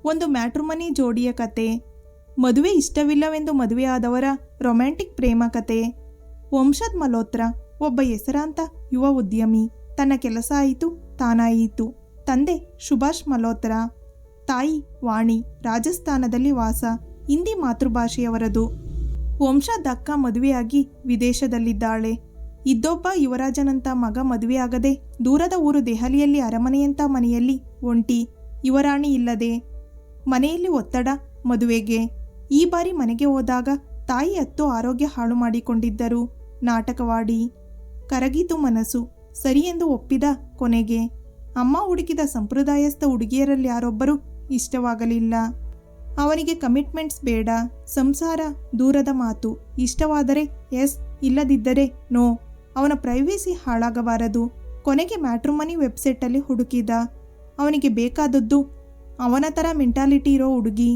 ಒಂದು ಮ್ಯಾಟ್ರಿಮನಿ ಜೋಡಿಯ ಕತೆ. ಮದುವೆ ಇಷ್ಟವಿಲ್ಲವೆಂದು ಮದುವೆಯಾದವರ ರೊಮ್ಯಾಂಟಿಕ್ ಪ್ರೇಮ ಕತೆ. ವಂಶದ್ ಮಲ್ಹೋತ್ರಾ ಒಬ್ಬ ಹೆಸರಾಂತ ಯುವ ಉದ್ಯಮಿ. ತನ್ನ ಕೆಲಸ ಆಯಿತು, ತಾನಾಯಿತು. ತಂದೆ ಸುಭಾಷ್ ಮಲ್ಹೋತ್ರಾ, ತಾಯಿ ವಾಣಿ. ರಾಜಸ್ಥಾನದಲ್ಲಿ ವಾಸ. ಹಿಂದಿ ಮಾತೃಭಾಷೆಯವರದು. ವಂಶದ್ ಅಕ್ಕ ಮದುವೆಯಾಗಿ ವಿದೇಶದಲ್ಲಿದ್ದಾಳೆ. ಇದ್ದೊಬ್ಬ ಯುವರಾಜನಂತ ಮಗ ಮದುವೆಯಾಗದೆ ದೂರದ ಊರು ದೆಹಲಿಯಲ್ಲಿ ಅರಮನೆಯಂಥ ಮನೆಯಲ್ಲಿ ಒಂಟಿ. ಯುವರಾಣಿ ಇಲ್ಲದೆ. ಮನೆಯಲ್ಲಿ ಒತ್ತಡ ಮದುವೆಗೆ. ಈ ಬಾರಿ ಮನೆಗೆ ಹೋದಾಗ ತಾಯಿ ಹತ್ತು ಆರೋಗ್ಯ ಹಾಳು ಮಾಡಿಕೊಂಡಿದ್ದರು. ನಾಟಕವಾಡಿ ಕರಗಿತು ಮನಸ್ಸು. ಸರಿ ಎಂದು ಒಪ್ಪಿದ ಕೊನೆಗೆ. ಅಮ್ಮ ಹುಡುಕಿದ ಸಂಪ್ರದಾಯಸ್ಥ ಹುಡುಗಿಯರಲ್ಲಿ ಯಾರೊಬ್ಬರೂ ಇಷ್ಟವಾಗಲಿಲ್ಲ. ಅವನಿಗೆ ಕಮಿಟ್ಮೆಂಟ್ಸ್ ಬೇಡ, ಸಂಸಾರ ದೂರದ ಮಾತು. ಇಷ್ಟವಾದರೆ ಎಸ್, ಇಲ್ಲದಿದ್ದರೆ ನೋ. ಅವನ ಪ್ರೈವೇಸಿ ಹಾಳಾಗಬಾರದು. ಕೊನೆಗೆ ಮ್ಯಾಟ್ರಿಮನಿ ವೆಬ್ಸೈಟಲ್ಲಿ ಹುಡುಕಿದ. ಅವನಿಗೆ ಬೇಕಾದದ್ದು ಅವನ ಥರ ಮೆಂಟಾಲಿಟಿ ಇರೋ ಹುಡುಗಿ.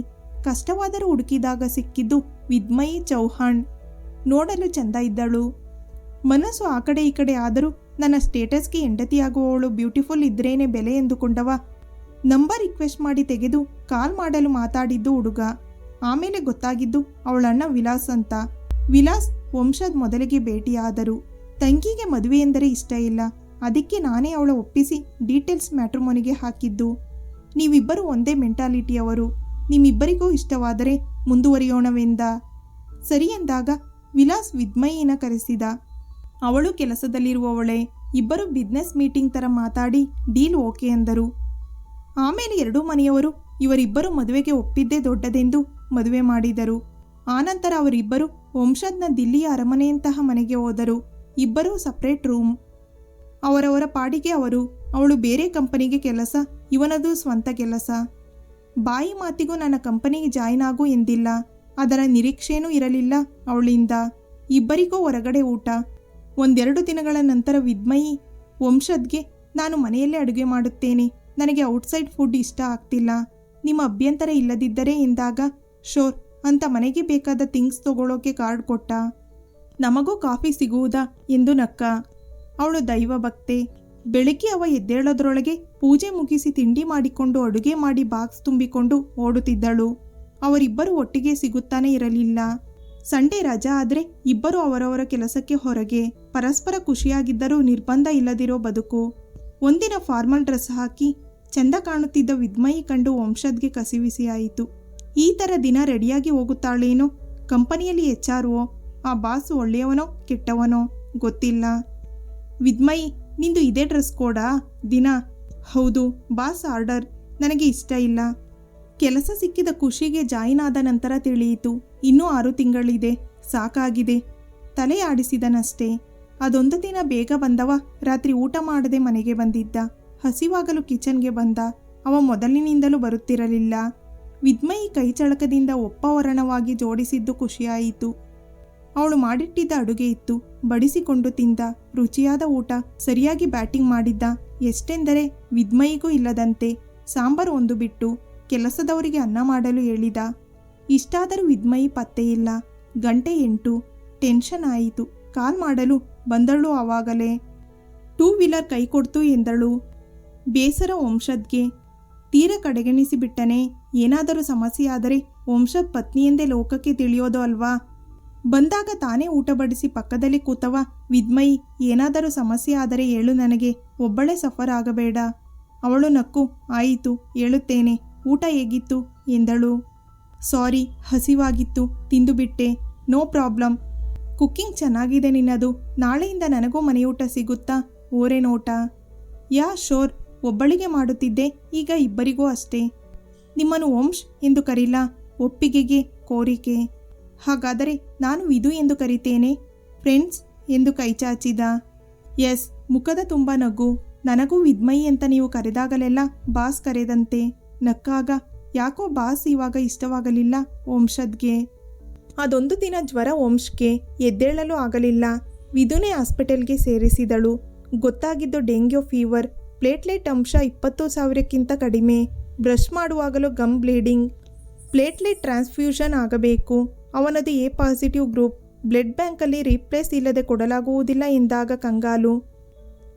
ಕಷ್ಟವಾದರೂ ಹುಡುಕಿದಾಗ ಸಿಕ್ಕಿದ್ದು ವಿದ್ಮಯಿ ಚೌಹಾಣ್. ನೋಡಲು ಚೆಂದ ಇದ್ದಳು. ಮನಸ್ಸು ಆ ಕಡೆ ಈ ಕಡೆ ಆದರೂ ನನ್ನ ಸ್ಟೇಟಸ್ಗೆ ಹೆಂಡತಿಯಾಗುವವಳು ಬ್ಯೂಟಿಫುಲ್ ಇದ್ರೇನೆ ಬೆಲೆ ಎಂದುಕೊಂಡವ. ನಂಬರ್ ರಿಕ್ವೆಸ್ಟ್ ಮಾಡಿ ತೆಗೆದು ಕಾಲ್ ಮಾಡಲು ಮಾತಾಡಿದ್ದು ಹುಡುಗ. ಆಮೇಲೆ ಗೊತ್ತಾಗಿದ್ದು ಅವಳಣ್ಣ ವಿಲಾಸ್ ಅಂತ. ವಿಲಾಸ್ ವಂಶದ್ ಮೊದಲಿಗೆ ಭೇಟಿಯಾದರು. ತಂಗಿಗೆ ಮದುವೆ ಎಂದರೆ ಇಷ್ಟ ಇಲ್ಲ. ಅದಕ್ಕೆ ನಾನೇ ಅವಳ ಒಪ್ಪಿಸಿ ಡೀಟೇಲ್ಸ್ ಮ್ಯಾಟ್ರಿಮೋನಿಗೆ ಹಾಕಿದ್ದು. ನೀವಿಬ್ಬರು ಒಂದೇ ಮೆಂಟಾಲಿಟಿಯವರು. ನಿಮ್ಮಿಬ್ಬರಿಗೂ ಇಷ್ಟವಾದರೆ ಮುಂದುವರಿಯೋಣವೆಂದ. ಸರಿ ಎಂದಾಗ ವಿಲಾಸ್ ವಿದ್ಮಯಿನ ಕರೆಸಿದ. ಅವಳು ಕೆಲಸದಲ್ಲಿರುವವಳೆ. ಇಬ್ಬರು ಬಿಸ್ನೆಸ್ ಮೀಟಿಂಗ್ ಥರ ಮಾತಾಡಿ ಡೀಲ್ ಓಕೆ ಎಂದರು. ಆಮೇಲೆ ಎರಡೂ ಮನೆಯವರು ಇವರಿಬ್ಬರು ಮದುವೆಗೆ ಒಪ್ಪಿದ್ದೇ ದೊಡ್ಡದೆಂದು ಮದುವೆ ಮಾಡಿದರು. ಆನಂತರ ಅವರಿಬ್ಬರು ವಂಶದ್ನ ದಿಲ್ಲಿಯ ಅರಮನೆಯಂತಹ ಮನೆಗೆ ಹೋದರು. ಇಬ್ಬರೂ ಸಪ್ರೇಟ್ ರೂಮ್. ಅವರವರ ಪಾಡಿಗೆ ಅವರು. ಅವಳು ಬೇರೆ ಕಂಪನಿಗೆ ಕೆಲಸ, ಇವನದು ಸ್ವಂತ ಕೆಲಸ. ಬಾಯಿ ಮಾತಿಗೂ ನನ್ನ ಕಂಪನಿಗೆ ಜಾಯ್ನ್ ಆಗು ಎಂದಿಲ್ಲ. ಅದರ ನಿರೀಕ್ಷೆನೂ ಇರಲಿಲ್ಲ ಅವಳಿಂದ. ಇಬ್ಬರಿಗೂ ಹೊರಗಡೆ ಊಟ. ಒಂದೆರಡು ದಿನಗಳ ನಂತರ ವಿದ್ಮಯಿ ವಂಶದ್ಗೆ, ನಾನು ಮನೆಯಲ್ಲೇ ಅಡುಗೆ ಮಾಡುತ್ತೇನೆ, ನನಗೆ ಔಟ್ಸೈಡ್ ಫುಡ್ ಇಷ್ಟ ಆಗ್ತಿಲ್ಲ, ನಿಮ್ಮ ಅಭ್ಯಂತರ ಇಲ್ಲದಿದ್ದರೆ ಎಂದಾಗ ಶೋರ್ ಅಂತ ಮನೆಗೆ ಬೇಕಾದ ಥಿಂಗ್ಸ್ ತಗೊಳ್ಳೋಕೆ ಕಾರ್ಡ್ ಕೊಟ್ಟ. ನಮಗೂ ಕಾಫಿ ಸಿಗುವುದಾ ಎಂದು ನಕ್ಕ. ಅವಳು ದೈವ ಭಕ್ತೆ. ಬೆಳಗ್ಗೆ ಅವ ಎದ್ದೇಳೋದ್ರೊಳಗೆ ಪೂಜೆ ಮುಗಿಸಿ ತಿಂಡಿ ಮಾಡಿಕೊಂಡು ಅಡುಗೆ ಮಾಡಿ ಬಾಕ್ಸ್ ತುಂಬಿಕೊಂಡು ಓಡುತ್ತಿದ್ದಳು. ಅವರಿಬ್ಬರು ಒಟ್ಟಿಗೆ ಸಿಗುತ್ತಾನೆ ಇರಲಿಲ್ಲ. ಸಂಡೇ ರಜಾ ಆದರೆ ಇಬ್ಬರು ಅವರವರ ಕೆಲಸಕ್ಕೆ ಹೊರಗೆ. ಪರಸ್ಪರ ಖುಷಿಯಾಗಿದ್ದರೂ ನಿರ್ಬಂಧ ಇಲ್ಲದಿರೋ ಬದುಕು. ಒಂದಿನ ಫಾರ್ಮಲ್ ಡ್ರೆಸ್ ಹಾಕಿ ಚೆಂದ ಕಾಣುತ್ತಿದ್ದ ವಿದ್ಮಯಿ ಕಂಡು ವಂಶದ್ಗೆ ಕಸಿವಿಸಿಯಾಯಿತು. ಈ ಥರ ದಿನ ರೆಡಿಯಾಗಿ ಹೋಗುತ್ತಾಳೇನೋ. ಕಂಪನಿಯಲ್ಲಿ HR ಆ ಬಾಸು ಒಳ್ಳೆಯವನೋ ಕೆಟ್ಟವನೋ ಗೊತ್ತಿಲ್ಲ. ವಿದ್ಮಯಿ, ನಿಂದು ಇದೇ ಡ್ರೆಸ್ ಕೋಡಾ ದಿನ? ಹೌದು, ಬಾಸ್ ಆರ್ಡರ್. ನನಗೆ ಇಷ್ಟ ಇಲ್ಲ. ಕೆಲಸ ಸಿಕ್ಕಿದ ಖುಷಿಗೆ ಜಾಯಿನ್ ಆದ ನಂತರ ತಿಳಿಯಿತು. ಇನ್ನೂ 6 ತಿಂಗಳಿದೆ. ಸಾಕಾಗಿದೆ. ತಲೆ ಆಡಿಸಿದನಷ್ಟೇ. ಅದೊಂದು ದಿನ ಬೇಗ ಬಂದವ ರಾತ್ರಿ ಊಟ ಮಾಡದೆ ಮನೆಗೆ ಬಂದಿದ್ದ. ಹಸಿವಾಗಲು ಕಿಚನ್ಗೆ ಬಂದ. ಅವ ಮೊದಲಿನಿಂದಲೂ ಬರುತ್ತಿರಲಿಲ್ಲ. ವಿದ್ಮಯಿ ಕೈ ಚಳಕದಿಂದ ಒಪ್ಪವರಣವಾಗಿ ಜೋಡಿಸಿದ್ದು ಖುಷಿಯಾಯಿತು. ಅವಳು ಮಾಡಿಟ್ಟಿದ್ದ ಅಡುಗೆ ಇತ್ತು. ಬಡಿಸಿಕೊಂಡು ತಿಂದ. ರುಚಿಯಾದ ಊಟ. ಸರಿಯಾಗಿ ಬ್ಯಾಟಿಂಗ್ ಮಾಡಿದ್ದ. ಎಷ್ಟೆಂದರೆ ವಿದ್ಮಯಿಗೂ ಇಲ್ಲದಂತೆ. ಸಾಂಬಾರು ಒಂದು ಬಿಟ್ಟು ಕೆಲಸದವರಿಗೆ ಅನ್ನ ಮಾಡಲು ಹೇಳಿದ. ಇಷ್ಟಾದರೂ ವಿದ್ಮಯಿ ಪತ್ತೆಯಿಲ್ಲ. ಗಂಟೆ 8. ಟೆನ್ಷನ್ ಆಯಿತು. ಕಾಲ್ ಮಾಡಲು ಬಂದಳು. ಆವಾಗಲೇ 2 ವೀಲರ್ ಕೈ ಕೊಡ್ತು ಎಂದಳು. ಬೇಸರ ವಂಶದ್ಗೆ. ತೀರ ಕಡೆಗಣಿಸಿಬಿಟ್ಟನೆ. ಏನಾದರೂ ಸಮಸ್ಯೆ ಆದರೆ ವಂಶದ್ ಪತ್ನಿಯೆಂದೇ ಲೋಕಕ್ಕೆ ತಿಳಿಯೋದು ಅಲ್ವಾ. ಬಂದಾಗ ತಾನೇ ಊಟ ಬಡಿಸಿ ಪಕ್ಕದಲ್ಲಿ ಕೂತವ ವಿದ್ಮಯಿ, ಏನಾದರೂ ಸಮಸ್ಯೆ ಆದರೆ ಹೇಳು, ನನಗೆ ಒಬ್ಬಳೇ ಸಫರ್ ಆಗಬೇಡ. ಅವಳು ನಕ್ಕು, ಆಯಿತು ಹೇಳುತ್ತೇನೆ. ಊಟ ಹೇಗಿತ್ತು ಎಂದಳು. ಸಾರಿ, ಹಸಿವಾಗಿತ್ತು, ತಿಂದುಬಿಟ್ಟೆ. No problem. ಕುಕ್ಕಿಂಗ್ ಚೆನ್ನಾಗಿದೆ ನಿನ್ನದು. ನಾಳೆಯಿಂದ ನನಗೂ ಮನೆಯೂಟ ಸಿಗುತ್ತಾ? ಓರೆ ನೋಟ. Yeah sure. ಒಬ್ಬಳಿಗೆ ಮಾಡುತ್ತಿದ್ದೆ, ಈಗ ಇಬ್ಬರಿಗೂ ಅಷ್ಟೇ. ನಿಮ್ಮನ್ನು ವಂಶ್ ಎಂದು ಕರೀಲ? ಒಪ್ಪಿಗೆಗೆ ಕೋರಿಕೆ. ಹಾಗಾದರೆ ನಾನು ವಿದು ಎಂದು ಕರಿತೇನೆ. ಫ್ರೆಂಡ್ಸ್ ಎಂದು ಕೈಚಾಚಿದ. ಎಸ್. ಮುಖದ ತುಂಬ ನಗು. ನನಗೂ ವಿದ್ಮಯಿ ಅಂತ ನೀವು ಕರೆದಾಗಲೆಲ್ಲ ಬಾಸ್ ಕರೆದಂತೆ. ನಕ್ಕಾಗ ಯಾಕೋ ಬಾಸ್ ಇವಾಗ ಇಷ್ಟವಾಗಲಿಲ್ಲ ವಂಶದ್ಗೆ. ಅದೊಂದು ದಿನ ಜ್ವರ ವಂಶ್ಗೆ. ಎದ್ದೇಳಲು ಆಗಲಿಲ್ಲ. ವಿದುನೇ ಹಾಸ್ಪಿಟಲ್ಗೆ ಸೇರಿಸಿದಳು. ಗೊತ್ತಾಗಿದ್ದು ಡೆಂಗ್ಯೂ ಫೀವರ್. ಪ್ಲೇಟ್ಲೆಟ್ ಅಂಶ 20,000ಕ್ಕಿಂತ ಕಡಿಮೆ. ಬ್ರಷ್ ಮಾಡುವಾಗಲೂ ಗಮ್ ಬ್ಲೀಡಿಂಗ್. ಪ್ಲೇಟ್ಲೆಟ್ ಟ್ರಾನ್ಸ್ಫ್ಯೂಷನ್ ಆಗಬೇಕು. ಅವನದು A ಪಾಸಿಟಿವ್ ಗ್ರೂಪ್. ಬ್ಲಡ್ ಬ್ಯಾಂಕಲ್ಲಿ ರೀಪ್ಲೇಸ್ ಇಲ್ಲದೆ ಕೊಡಲಾಗುವುದಿಲ್ಲ ಎಂದಾಗ ಕಂಗಾಲು.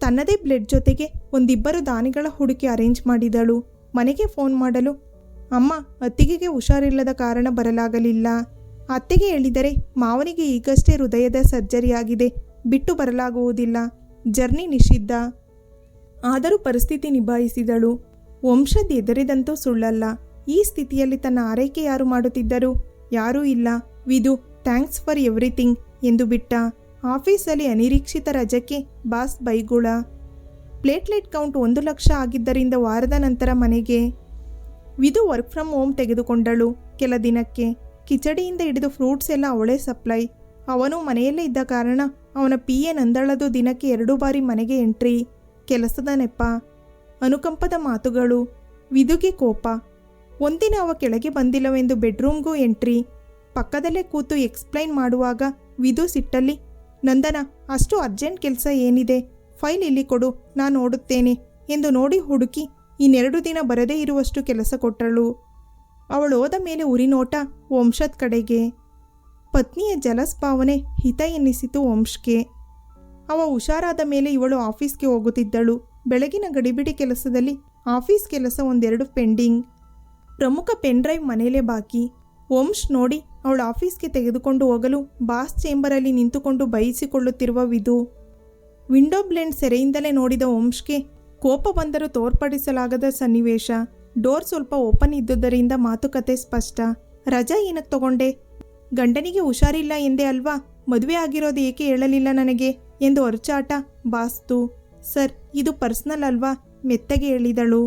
ತನ್ನದೇ ಬ್ಲಡ್ ಜೊತೆಗೆ ಒಂದಿಬ್ಬರು ದಾನಿಗಳ ಹುಡುಕಿ ಅರೇಂಜ್ ಮಾಡಿದಳು. ಮನೆಗೆ ಫೋನ್ ಮಾಡಲು ಅಮ್ಮ, ಅತ್ತಿಗೆಗೆ ಹುಷಾರಿಲ್ಲದ ಕಾರಣ ಬರಲಾಗಲಿಲ್ಲ. ಅತ್ತೆಗೆ ಹೇಳಿದರೆ ಮಾವನಿಗೆ ಈಗಷ್ಟೇ ಹೃದಯದ ಸರ್ಜರಿ ಆಗಿದೆ, ಬಿಟ್ಟು ಬರಲಾಗುವುದಿಲ್ಲ, ಜರ್ನಿ ನಿಷಿದ್ಧ. ಆದರೂ ಪರಿಸ್ಥಿತಿ ನಿಭಾಯಿಸಿದಳು. ವಂಶದ್ ಎದುರಿದಂತೂ ಸುಳ್ಳಲ್ಲ. ಈ ಸ್ಥಿತಿಯಲ್ಲಿ ತನ್ನ ಆರೈಕೆ ಯಾರು ಮಾಡುತ್ತಿದ್ದರು? ಯಾರೂ ಇಲ್ಲ. ವಿದು ಥ್ಯಾಂಕ್ಸ್ ಫಾರ್ ಎವ್ರಿಥಿಂಗ್ ಎಂದು ಬಿಟ್ಟ. ಆಫೀಸಲ್ಲಿ ಅನಿರೀಕ್ಷಿತ ರಜಕ್ಕೆ ಬಾಸ್ ಬೈಗುಳ. ಪ್ಲೇಟ್ಲೆಟ್ ಕೌಂಟ್ 1,00,000 ಆಗಿದ್ದರಿಂದ ವಾರದ ನಂತರ ಮನೆಗೆ. ವಿದು ವರ್ಕ್ ಫ್ರಮ್ ಹೋಮ್ ತೆಗೆದುಕೊಂಡಳು. ಕೆಲ ದಿನಕ್ಕೆ ಕಿಚಡಿಯಿಂದ ಹಿಡಿದು ಫ್ರೂಟ್ಸ್ ಎಲ್ಲ ಅವಳೇ ಸಪ್ಲೈ. ಅವನು ಮನೆಯಲ್ಲೇ ಇದ್ದ ಕಾರಣ ಅವನ PA ನಂದಳದು ದಿನಕ್ಕೆ 2 ಬಾರಿ ಮನೆಗೆ ಎಂಟ್ರಿ. ಕೆಲಸದ ನೆಪ, ಅನುಕಂಪದ ಮಾತುಗಳು. ವಿದುಗೆ ಕೋಪ. ಒಂದಿನ ಅವ ಕೆಳಗೆ ಬಂದಿಲ್ಲವೆಂದು ಬೆಡ್ರೂಮ್ಗೂ ಎಂಟ್ರಿ. ಪಕ್ಕದಲ್ಲೇ ಕೂತು ಎಕ್ಸ್ಪ್ಲೈನ್ ಮಾಡುವಾಗ ವಿದು ಸಿಟ್ಟಲ್ಲಿ, ನಂದನ, ಅಷ್ಟು ಅರ್ಜೆಂಟ್ ಕೆಲಸ ಏನಿದೆ? ಫೈಲ್ ಇಲ್ಲಿ ಕೊಡು, ನಾನು ನೋಡುತ್ತೇನೆ ಎಂದು ನೋಡಿ ಹುಡುಕಿ ಇನ್ನೆರಡು ದಿನ ಬರದೇ ಇರುವಷ್ಟು ಕೆಲಸ ಕೊಟ್ಟಳು. ಅವಳು ಹೋದ ಮೇಲೆ ಉರಿನೋಟ ವಂಶದ ಕಡೆಗೆ. ಪತ್ನಿಯ ಜಲಸ್ ಭಾವನೆ ಹಿತ ಎನ್ನಿಸಿತು ವಂಶ್ಗೆ. ಅವ ಹುಷಾರಾದ ಮೇಲೆ ಇವಳು ಆಫೀಸ್ಗೆ ಹೋಗುತ್ತಿದ್ದಳು. ಬೆಳಗಿನ ಗಡಿಬಿಡಿ ಕೆಲಸದಲ್ಲಿ ಆಫೀಸ್ ಕೆಲಸ 1-2 ಪೆಂಡಿಂಗ್. ಪ್ರಮುಖ ಪೆನ್ ಡ್ರೈವ್ ಮನೇಲೇ ಬಾಕಿ. ವಂಶ್ ನೋಡಿ ಅವಳು ಆಫೀಸ್ಗೆ ತೆಗೆದುಕೊಂಡು ಹೋಗಲು ಬಾಸ್ ಚೇಂಬರಲ್ಲಿ ನಿಂತುಕೊಂಡು ಬಯಸಿಕೊಳ್ಳುತ್ತಿರುವ ವಿದು. ವಿಂಡೋ ಬ್ಲೆಂಡ್ ಸೆರೆಯಿಂದಲೇ ನೋಡಿದ ವಂಶ್ಗೆ ಕೋಪ ಬಂದರೂ ತೋರ್ಪಡಿಸಲಾಗದ ಸನ್ನಿವೇಶ. ಡೋರ್ ಸ್ವಲ್ಪ ಓಪನ್ ಇದ್ದುದರಿಂದ ಮಾತುಕತೆ ಸ್ಪಷ್ಟ. ರಜಾ ಏನಕ್ಕೆ ತಗೊಂಡೆ? ಗಂಡನಿಗೆ ಹುಷಾರಿಲ್ಲ ಎಂದೇ ಅಲ್ವಾ? ಮದುವೆ ಆಗಿರೋದು ಏಕೆ ಹೇಳಲಿಲ್ಲ ನನಗೆ ಎಂದು ಹೊರಚಾಟ ಬಾಸ್ತು. ಸರ್, ಇದು ಪರ್ಸ್ನಲ್ ಅಲ್ವಾ? ಮೆತ್ತಗೆ ಹೇಳಿದಳು.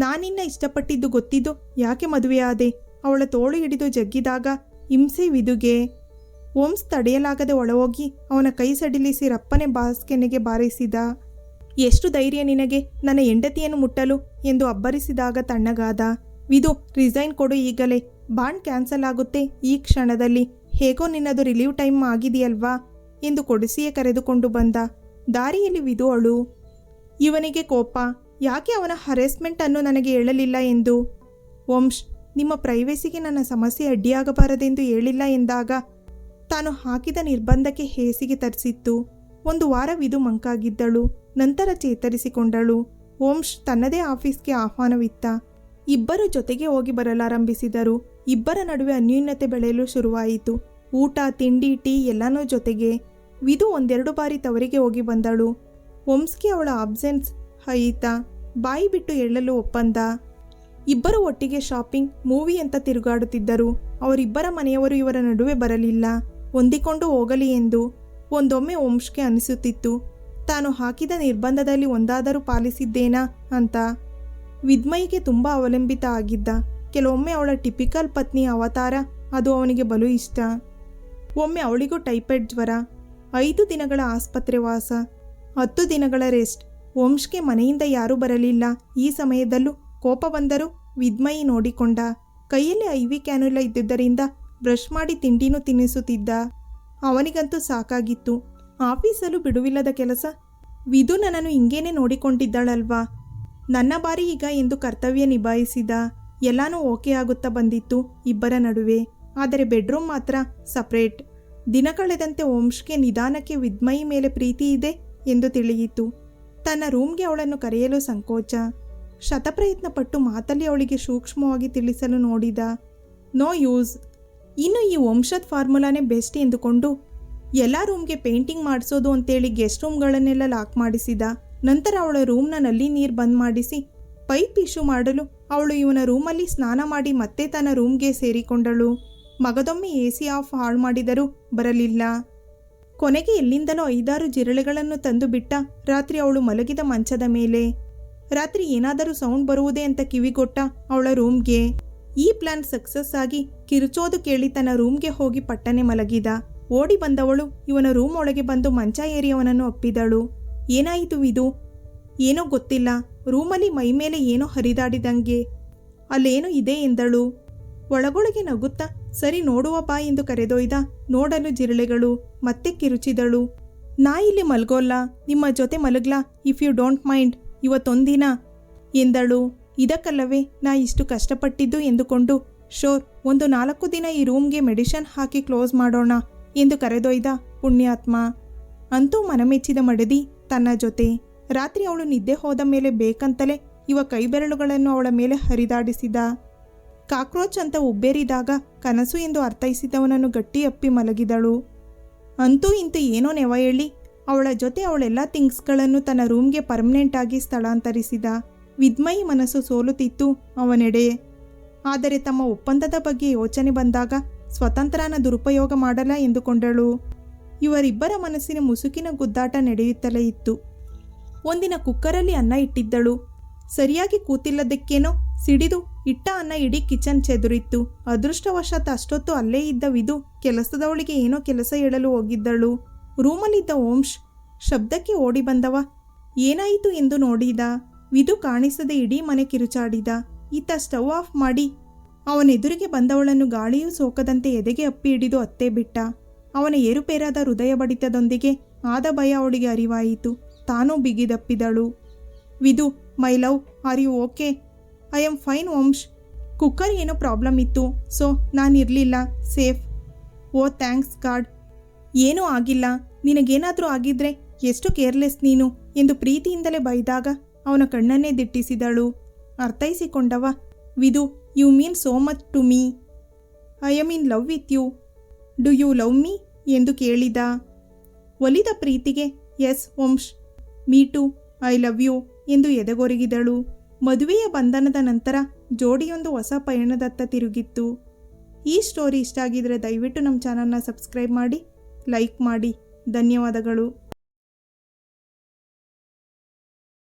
ನಾನಿನ್ನ ಇಷ್ಟಪಟ್ಟಿದ್ದು ಗೊತ್ತಿದ್ದು ಯಾಕೆ ಮದುವೆಯಾದೆ? ಅವಳ ತೋಳು ಹಿಡಿದು ಜಗ್ಗಿದಾಗ ಹಿಂಸೆ ವಿದುಗೆ. ಓಮ್ಸ್ ತಡೆಯಲಾಗದೆ ಒಳಹೋಗಿ ಅವನ ಕೈ ಸಡಿಲಿಸಿ ರಪ್ಪನೆ ಬಾಸ್ ಕೆನ್ನೆಗೆ ಬಾರಿಸಿದ. ಎಷ್ಟು ಧೈರ್ಯ ನಿನಗೆ ನನ್ನ ಹೆಂಡತಿಯನ್ನು ಮುಟ್ಟಲು ಎಂದು ಅಬ್ಬರಿಸಿದಾಗ ತಣ್ಣಗಾದ. ವಿದು, ರಿಸೈನ್ ಕೊಡು ಈಗಲೇ. ಬಾಂಡ್ ಕ್ಯಾನ್ಸಲ್ ಆಗುತ್ತೆ ಈ ಕ್ಷಣದಲ್ಲಿ. ಹೇಗೋ ನಿನ್ನದು ರಿಲೀವ್ ಟೈಮ್ ಆಗಿದೆಯಲ್ವಾ ಎಂದು ಕೊಡಿಸಿಯೇ ಕರೆದುಕೊಂಡು ಬಂದ. ದಾರಿಯಲ್ಲಿ ವಿದು ಅಳು. ಇವನಿಗೆ ಕೋಪ. ಯಾಕೆ ಅವನ ಹರೆಸ್ಮೆಂಟ್ ಅನ್ನು ನನಗೆ ಹೇಳಲಿಲ್ಲ ಎಂದು. ವಂಶ್, ನಿಮ್ಮ ಪ್ರೈವೇಸಿಗೆ ನನ್ನ ಸಮಸ್ಯೆ ಅಡ್ಡಿಯಾಗಬಾರದೆಂದು ಹೇಳಿಲ್ಲ ಎಂದಾಗ ತಾನು ಹಾಕಿದ ನಿರ್ಬಂಧಕ್ಕೆ ಹೇಸಿಗೆ ತರಿಸಿತ್ತು. 1 ವಾರ ವಿದು ಮಂಕಾಗಿದ್ದಳು. ನಂತರ ಚೇತರಿಸಿಕೊಂಡಳು. ವಂಶ್ ತನ್ನದೇ ಆಫೀಸ್ಗೆ ಆಹ್ವಾನವಿತ್ತ. ಇಬ್ಬರು ಜೊತೆಗೆ ಹೋಗಿ ಬರಲಾರಂಭಿಸಿದರು. ಇಬ್ಬರ ನಡುವೆ ಅನ್ಯೂನ್ಯತೆ ಬೆಳೆಯಲು ಶುರುವಾಯಿತು. ಊಟ, ತಿಂಡಿ, ಟೀ ಎಲ್ಲನೂ ಜೊತೆಗೆ. ವಿದು 1-2 ಬಾರಿ ತವರಿಗೆ ಹೋಗಿ ಬಂದಳು. ವಂಶ್ಗೆ ಅವಳ ಆಬ್ಸೆನ್ಸ್ ಹೈತ. ಬಾಯಿ ಬಿಟ್ಟು ಹೇಳಲು ಒಪ್ಪಂದ. ಇಬ್ಬರು ಒಟ್ಟಿಗೆ ಶಾಪಿಂಗ್, ಮೂವಿ ಅಂತ ತಿರುಗಾಡುತ್ತಿದ್ದರು. ಅವರಿಬ್ಬರ ಮನೆಯವರು ಇವರ ನಡುವೆ ಬರಲಿಲ್ಲ, ಹೊಂದಿಕೊಂಡು ಹೋಗಲಿ ಎಂದು. ಒಂದೊಮ್ಮೆ ವಂಶ್ಗೆ ಅನಿಸುತ್ತಿತ್ತು, ತಾನು ಹಾಕಿದ ನಿರ್ಬಂಧದಲ್ಲಿ ಒಂದಾದರೂ ಪಾಲಿಸಿದ್ದೇನಾ ಅಂತ. ವಿದ್ಮಯಿಗೆ ತುಂಬ ಅವಲಂಬಿತ ಆಗಿದ್ದ. ಕೆಲವೊಮ್ಮೆ ಅವಳ ಟಿಪಿಕಲ್ ಪತ್ನಿ ಅವತಾರ, ಅದು ಅವನಿಗೆ ಬಲು ಇಷ್ಟ. ಒಮ್ಮೆ ಅವಳಿಗೂ ಟೈಫಾಯ್ಡ್ ಜ್ವರ, 5 ದಿನಗಳ ಆಸ್ಪತ್ರೆ ವಾಸ, 10 ದಿನಗಳ ರೆಸ್ಟ್. ವಂಶ್ಗೆ ಮನೆಯಿಂದ ಯಾರೂ ಬರಲಿಲ್ಲ. ಈ ಸಮಯದಲ್ಲೂ ಕೋಪ ಬಂದರೂ ವಿದ್ಮಯಿ ನೋಡಿಕೊಂಡ. ಕೈಯಲ್ಲಿ IV ಕ್ಯಾನುಲ ಇದ್ದುದರಿಂದ ಬ್ರಷ್ ಮಾಡಿ ತಿಂಡಿನೂ ತಿನ್ನಿಸುತ್ತಿದ್ದ. ಅವನಿಗಂತೂ ಸಾಕಾಗಿತ್ತು. ಆಫೀಸಲ್ಲೂ ಬಿಡುವಿಲ್ಲದ ಕೆಲಸ. ವಿದು ನನ್ನನ್ನು ಹಿಂಗೇನೆ ನೋಡಿಕೊಂಡಿದ್ದಾಳಲ್ವಾ, ನನ್ನ ಬಾರಿ ಈಗ ಎಂದು ಕರ್ತವ್ಯ ನಿಭಾಯಿಸಿದ. ಎಲ್ಲನೂ ಓಕೆ ಆಗುತ್ತಾ ಬಂದಿತ್ತು ಇಬ್ಬರ ನಡುವೆ. ಆದರೆ ಬೆಡ್ರೂಮ್ ಮಾತ್ರ ಸಪ್ರೇಟ್. ದಿನ ಕಳೆದಂತೆ ವಂಶ್ಗೆ ನಿಧಾನಕ್ಕೆ ವಿದ್ಮಯಿ ಮೇಲೆ ಪ್ರೀತಿ ಇದೆ ಎಂದು ತಿಳಿಯಿತು. ತನ್ನ ರೂಮ್ಗೆ ಅವಳನ್ನು ಕರೆಯಲು ಸಂಕೋಚ. ಶತಪ್ರಯತ್ನ ಪಟ್ಟು ಮಾತಲ್ಲಿ ಅವಳಿಗೆ ಸೂಕ್ಷ್ಮವಾಗಿ ತಿಳಿಸಲು ನೋಡಿದ. No use. ಇನ್ನು ಈ ವಂಶದ ಫಾರ್ಮುಲಾನೇ ಬೆಸ್ಟ್ ಎಂದುಕೊಂಡು ಎಲ್ಲ ರೂಮ್ಗೆ ಪೇಂಟಿಂಗ್ ಮಾಡಿಸೋದು ಅಂತೇಳಿ ಗೆಸ್ಟ್ ರೂಮ್ಗಳನ್ನೆಲ್ಲ ಲಾಕ್ ಮಾಡಿಸಿದ. ನಂತರ ಅವಳ ರೂಮ್ನ ನಲ್ಲಿ ನೀರು ಬಂದ್ ಮಾಡಿಸಿ ಪೈಪ್ ಇಶ್ಯೂ ಮಾಡಲು ಅವಳು ಇವನ ರೂಮಲ್ಲಿ ಸ್ನಾನ ಮಾಡಿ ಮತ್ತೆ ತನ್ನ ರೂಮ್ಗೆ ಸೇರಿಕೊಂಡಳು. ಮಗದೊಮ್ಮೆ AC ಆಫ್ ಹಾಳು ಮಾಡಿದರೂ ಬರಲಿಲ್ಲ. ಕೊನೆಗೆ ಎಲ್ಲಿಂದಲೋ 5-6 ಜಿರಳೆಗಳನ್ನು ತಂದು ಬಿಟ್ಟ. ರಾತ್ರಿ ಅವಳು ಮಲಗಿದ ಮಂಚದ ಮೇಲೆ. ರಾತ್ರಿ ಏನಾದರೂ ಸೌಂಡ್ ಬರುವುದೇ ಅಂತ ಕಿವಿಗೊಟ್ಟ ಅವಳ ರೂಮ್ಗೆ. ಈ ಪ್ಲಾನ್ ಸಕ್ಸಸ್ ಆಗಿ ಕಿರುಚೋದು ಕೇಳಿ ತನ್ನ ರೂಮ್ಗೆ ಹೋಗಿ ಪಟ್ಟನೆ ಮಲಗಿದ. ಓಡಿ ಬಂದವಳು ಇವನ ರೂಮ್ ಒಳಗೆ ಬಂದು ಮಂಚ ಏರಿ ಅವನನ್ನು ಅಪ್ಪಿದಳು. ಏನಾಯಿತು ವಿದು? ಏನೋ ಗೊತ್ತಿಲ್ಲ, ರೂಮಲ್ಲಿ ಮೈಮೇಲೆ ಏನೋ ಹರಿದಾಡಿದಂಗೆ. ಅಲ್ಲೇನೋ ಇದೆ ಎಂದಳು. ಒಳಗೊಳಗೆ ನಗುತ್ತಾ ಸರಿ ನೋಡುವ ಬಾ ಎಂದು ಕರೆದೊಯ್ದ. ನೋಡಲು ಜಿರಳೆಗಳು. ಮತ್ತೆ ಕಿರುಚಿದಳು. ನಾ ಇಲ್ಲಿ ಮಲ್ಗೋಲ್ಲ, ನಿಮ್ಮ ಜೊತೆ ಮಲಗ್ಲಾ ಇಫ್ ಯು ಡೋಂಟ್ ಮೈಂಡ್, ಇವತ್ತೊಂದಿನ ಎಂದಳು. ಇದಕ್ಕಲ್ಲವೇ ನಾ ಇಷ್ಟು ಕಷ್ಟಪಟ್ಟಿದ್ದು ಎಂದುಕೊಂಡು, ಶೋರ್, ಒಂದು 4 ದಿನ ಈ ರೂಮ್ಗೆ ಮೆಡಿಷನ್ ಹಾಕಿ ಕ್ಲೋಸ್ ಮಾಡೋಣ ಎಂದು ಕರೆದೊಯ್ದ ಪುಣ್ಯಾತ್ಮ. ಅಂತೂ ಮನಮೆಚ್ಚಿದ ಮಡದಿ ತನ್ನ ಜೊತೆ. ರಾತ್ರಿ ಅವಳು ನಿದ್ದೆ ಹೋದ ಮೇಲೆ ಬೇಕಂತಲೇ ಇವ ಕೈಬೆರಳುಗಳನ್ನು ಅವಳ ಮೇಲೆ ಹರಿದಾಡಿಸಿದ. ಕಾಕ್ರೋಚ್ ಅಂತ ಉಬ್ಬೇರಿದಾಗ ಕನಸು ಎಂದು ಅರ್ಥೈಸಿದವನನ್ನು ಗಟ್ಟಿ ಅಪ್ಪಿ ಮಲಗಿದಳು. ಅಂತೂ ಇಂತೂ ಏನೋ ನೆವ ಹೇಳಿ ಅವಳ ಜೊತೆ ಅವಳೆಲ್ಲ ಥಿಂಗ್ಸ್ಗಳನ್ನು ತನ್ನ ರೂಮ್ಗೆ ಪರ್ಮನೆಂಟಾಗಿ ಸ್ಥಳಾಂತರಿಸಿದ. ವಿದ್ಮಯಿ ಮನಸ್ಸು ಸೋಲುತ್ತಿತ್ತು ಅವನೆಡೆ. ಆದರೆ ತಮ್ಮ ಒಪ್ಪಂದದ ಬಗ್ಗೆ ಯೋಚನೆ ಬಂದಾಗ ಸ್ವತಂತ್ರನ ದುರುಪಯೋಗ ಮಾಡಲ್ಲ ಎಂದುಕೊಂಡಳು. ಇವರಿಬ್ಬರ ಮನಸ್ಸಿನ ಮುಸುಕಿನ ಗುದ್ದಾಟ ನಡೆಯುತ್ತಲೇ ಇತ್ತು. ಒಂದಿನ ಕುಕ್ಕರಲ್ಲಿ ಅನ್ನ ಇಟ್ಟಿದ್ದಳು. ಸರಿಯಾಗಿ ಕೂತಿಲ್ಲದಕ್ಕೇನೋ ಸಿಡಿದು ಇಟ್ಟ ಅನ್ನ ಇಡೀ ಕಿಚನ್ ಚೆದುರಿತ್ತು. ಅದೃಷ್ಟವಶಾತ್ ಅಷ್ಟೊತ್ತು ಅಲ್ಲೇ ಇದ್ದ ವಿದು ಕೆಲಸದವಳಿಗೆ ಏನೋ ಕೆಲಸ ಹೇಳಲು ಹೋಗಿದ್ದಳು. ರೂಮಲ್ಲಿದ್ದ ಓಂಶ್ ಶಬ್ದಕ್ಕೆ ಓಡಿ ಬಂದವ. ಏನಾಯಿತು ಎಂದು ನೋಡಿದ. ವಿದು ಕಾಣಿಸದೆ ಇಡೀ ಮನೆ ಕಿರುಚಾಡಿದ. ಈತ ಸ್ಟವ್ ಆಫ್ ಮಾಡಿ ಅವನೆದುರಿಗೆ ಬಂದವಳನ್ನು ಗಾಳಿಯೂ ಸೋಕದಂತೆ ಎದೆಗೆ ಅಪ್ಪಿ ಹಿಡಿದು ಅತ್ತೇ ಬಿಟ್ಟ. ಅವನ ಏರುಪೇರಾದ ಹೃದಯ ಬಡಿತದೊಂದಿಗೆ ಆದ ಭಯ ಅವಳಿಗೆ ಅರಿವಾಯಿತು. ತಾನೂ ಬಿಗಿದಪ್ಪಿದಳು. Vidu, my love, are you okay? I am fine Omsh. Cooker ಏನೋ ಪ್ರಾಬ್ಲಮ್ ಇತ್ತು, ಸೊ ನಾನಿರಲಿಲ್ಲ, ಸೇಫ್. Oh thanks God. ಏನೂ ಆಗಿಲ್ಲ. ನಿನಗೇನಾದರೂ ಆಗಿದ್ರೆ ಎಷ್ಟು ಕೇರ್ಲೆಸ್ ನೀನು ಎಂದು ಪ್ರೀತಿಯಿಂದಲೇ ಬೈದಾಗ ಅವನ ಕಣ್ಣನ್ನೇ ದಿಟ್ಟಿಸಿದಳು. ಅರ್ಥೈಸಿಕೊಂಡವ. Vidu, you mean so much to me. I am in love with you. Do you love me ಎಂದು ಕೇಳಿದ. ಒಲಿದ ಪ್ರೀತಿಗೆ yes Vansh, me too, I love you ಎಂದು ಎದೆಗೊರಗಿದಳು. ಮದುವೆಯ ಬಂಧನದ ನಂತರ ಜೋಡಿಯೊಂದು ಹೊಸ ಪಯಣದತ್ತ ತಿರುಗಿತ್ತು. ಈ ಸ್ಟೋರಿ ಇಷ್ಟ ಆಗಿದ್ರೆ ದಯವಿಟ್ಟು ನಮ್ಮ ಚಾನಲ್ನ ಸಬ್ಸ್ಕ್ರೈಬ್ ಮಾಡಿ, ಲೈಕ್ ಮಾಡಿ. ಧನ್ಯವಾದಗಳು.